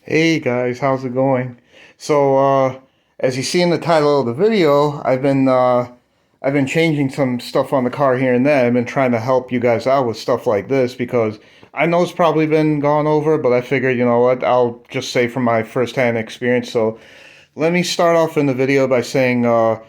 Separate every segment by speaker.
Speaker 1: Hey guys, how's it going? As you see in the title of the video, I've been changing some stuff on the car here and there. I've been trying to help you guys out with stuff like this because I know it's probably been gone over, but I figured, you know what, I'll just say from my first-hand experience. So let me start off in the video by saying a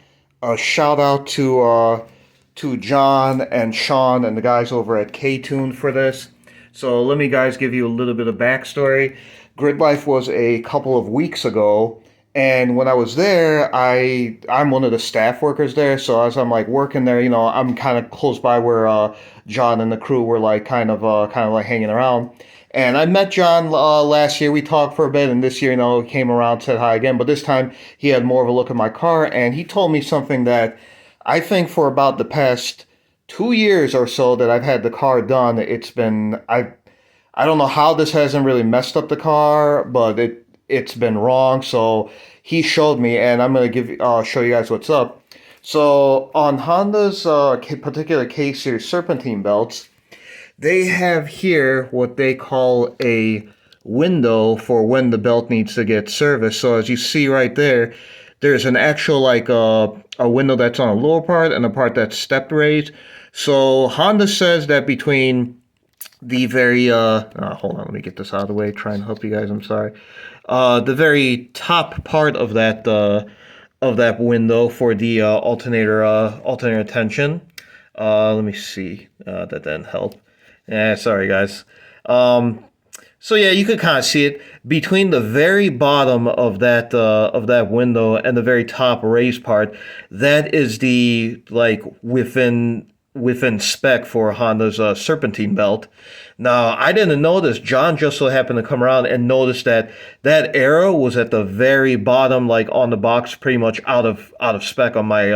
Speaker 1: shout out to John and Sean and the guys over at K-Tune for this. So let me guys give you a little bit of backstory. Grid Life was a couple of weeks ago, and when I was there, I'm one of the staff workers there. So as I'm like working there, you know, I'm kind of close by where John and the crew were like kind of like hanging around. And I met John last year. We talked for a bit, and this year, you know, he came around, said hi again. But this time, he had more of a look at my car, and he told me something that I think for about the past 2 years or so that I've had the car done, I don't know how this hasn't really messed up the car, but it's been wrong. So he showed me, and I'm gonna show you guys what's up. So on Honda's particular K series serpentine belts, they have here what they call a window for when the belt needs to get serviced. So as you see right there, there's an actual like a window that's on a lower part and a part that's step raised. So Honda says that between the very hold on, let me get this out of the way, try and help you guys, I'm sorry. The very top part of that window for the alternator tension. Let me see. That didn't help. Yeah, sorry guys. So yeah, you could kind of see it between the very bottom of that window and the very top raised part. That is the like within spec for Honda's serpentine belt. Now, I didn't notice. John just so happened to come around and notice that that arrow was at the very bottom, like on the box, pretty much out of spec on my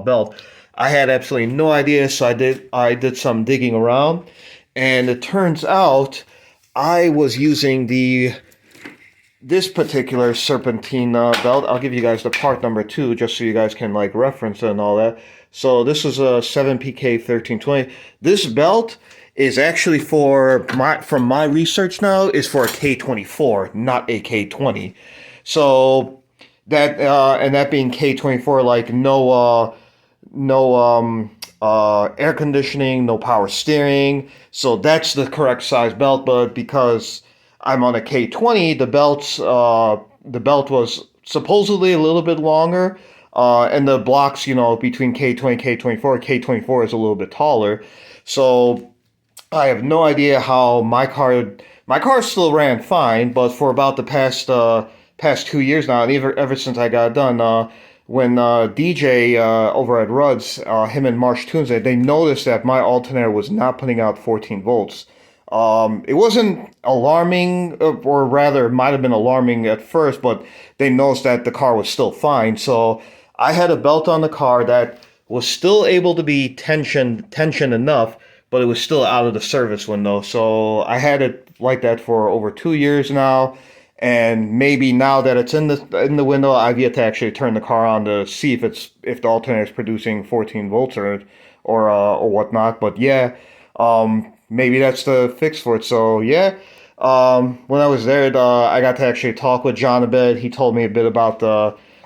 Speaker 1: belt. I had absolutely no idea, so I did some digging around, and it turns out I was using this particular serpentine belt. I'll give you guys the part number too, just so you guys can like reference it and all that. So this is a 7PK 1320. This belt is actually from my research now, is for a K24, not a K20. So that and that being K24, like no air conditioning, no power steering. So that's the correct size belt. But because I'm on a K20, the belt was supposedly a little bit longer. And the blocks, you know, between K20 and K24, K24 is a little bit taller. So I have no idea how my car still ran fine, but for about the past 2 years now, and ever since I got it done, when DJ over at Rudd's, him and Marsh Tunes, they noticed that my alternator was not putting out 14 volts. It wasn't alarming, or rather, it might have been alarming at first, but they noticed that the car was still fine. So I had a belt on the car that was still able to be tensioned enough, but it was still out of the service window. So I had it like that for over 2 years now, and maybe now that it's in the window, I've yet to actually turn the car on to see if the alternator is producing 14 volts or whatnot. But yeah, maybe that's the fix for it. So yeah, when I was there, I got to actually talk with John a bit. He told me a bit about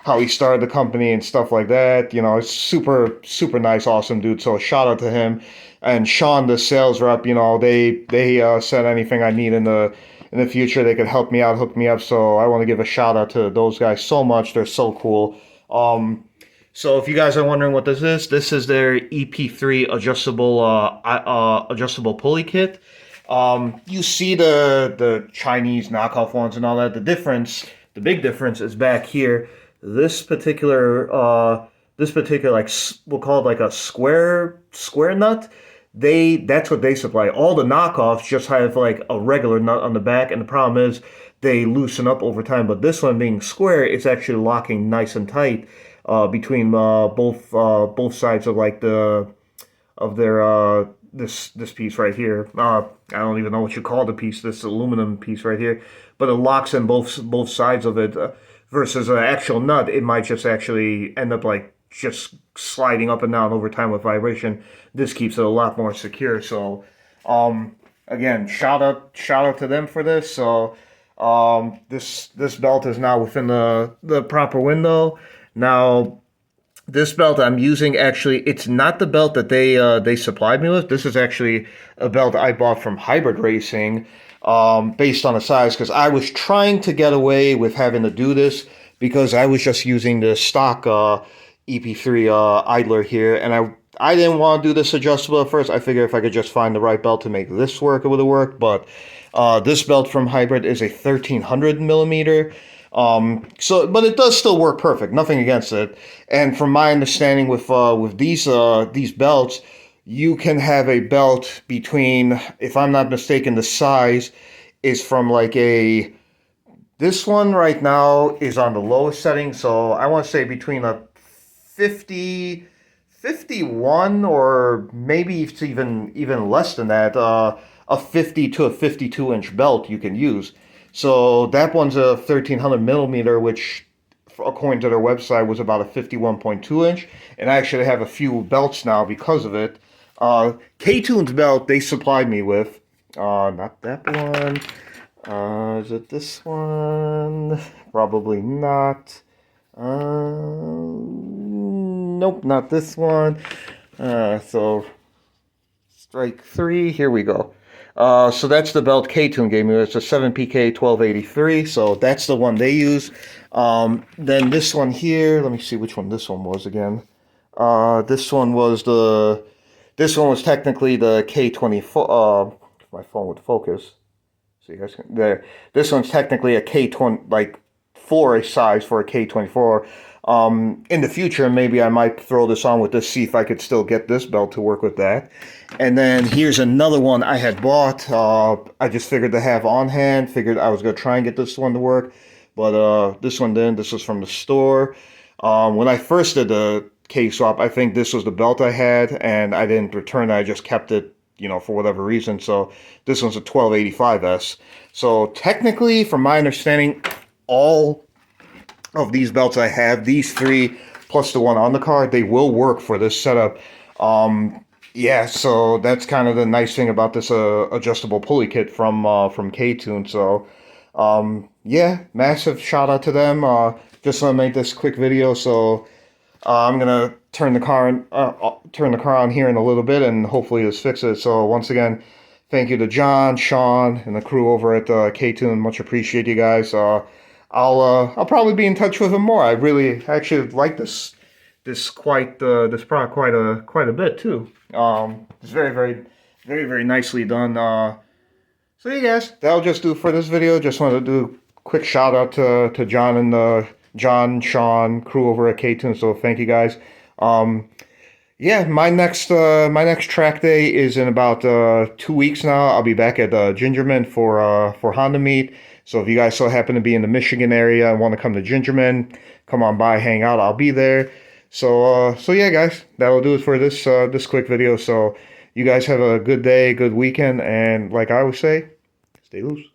Speaker 1: how he started the company and stuff like that. You know, it's super nice, awesome dude. So shout out to him. And Sean, the sales rep, you know, they said anything I need in the future, they could help me out, hook me up. So I want to give a shout out to those guys so much. They're so cool. So if you guys are wondering what this is their EP3 adjustable pulley kit. You see the Chinese knockoff ones and all that. The big difference is back here. This particular like we'll call it like a square nut. That's what they supply. All the knockoffs just have like a regular nut on the back, and the problem is they loosen up over time. But this one being square, it's actually locking nice and tight between both sides of like this piece right here. I don't even know what you call the piece. This aluminum piece right here, but it locks in both sides of it. Versus an actual nut, it might just actually end up like just sliding up and down over time with vibration. This keeps it a lot more secure. So again, shout out to them for this. So This belt is now within the proper window. Now, this belt I'm using, actually, it's not the belt that they supplied me with. This is actually a belt I bought from Hybrid Racing, based on the size, because I was trying to get away with having to do this because I was just using the stock EP3 idler here, and I didn't want to do this adjustable at first. I figured if I could just find the right belt to make this work, it would have worked. But this belt from Hybrid is a 1300 millimeter. But it does still work perfect. Nothing against it. And from my understanding with these belts, you can have a belt between, if I'm not mistaken, the size is from like a. This one right now is on the lowest setting, so I want to say between a 50, 51, or maybe it's even less than that. A 50 to a 52-inch belt you can use. So that one's a 1300 millimeter, which according to their website was about a 51.2 inch. And I actually have a few belts now because of it. K-Tune's belt they supplied me with. Not that one. Is it this one? Probably not. Nope, not this one. So strike three. Here we go. So that's the belt K-Tune gave me. It's a 7PK 1283. So that's the one they use. Then this one here. Let me see which one this one was again. This one was technically the K24. My phone would focus. So you guys can there. This one's technically a K20, like for a size for a K24. In the future, maybe I might throw this on with this, see if I could still get this belt to work with that. And then here's another one I had bought. I just figured to have on hand. Figured I was going to try and get this one to work. But this one didn't. This was from the store. When I first did the K-swap, I think this was the belt I had. And I didn't return it. I just kept it, for whatever reason. So this one's a 1285S. So technically, from my understanding, all of these belts I have, these three plus the one on the car, they will work for this setup. Yeah, so that's kind of the nice thing about this adjustable pulley kit from K-Tune. So yeah, massive shout out to them. Just want to make this quick video, so I'm gonna turn the car on here in a little bit, and hopefully this fixes it. So once again, thank you to John, Sean, and the crew over at K-Tune. Much appreciate you guys. I'll probably be in touch with him more. I actually like this product quite a bit too. It's very nicely done. So yeah, guys, that'll just do for this video. Just wanted to do a quick shout out to John and the Sean crew over at K-Tune. So thank you guys. Yeah, my next track day is in about 2 weeks now. I'll be back at Gingerman for Honda meet. So if you guys so happen to be in the Michigan area and want to come to Gingerman, come on by, hang out. I'll be there. So yeah, guys, that'll do it for this quick video. So you guys have a good day, good weekend, and like I always say, stay loose.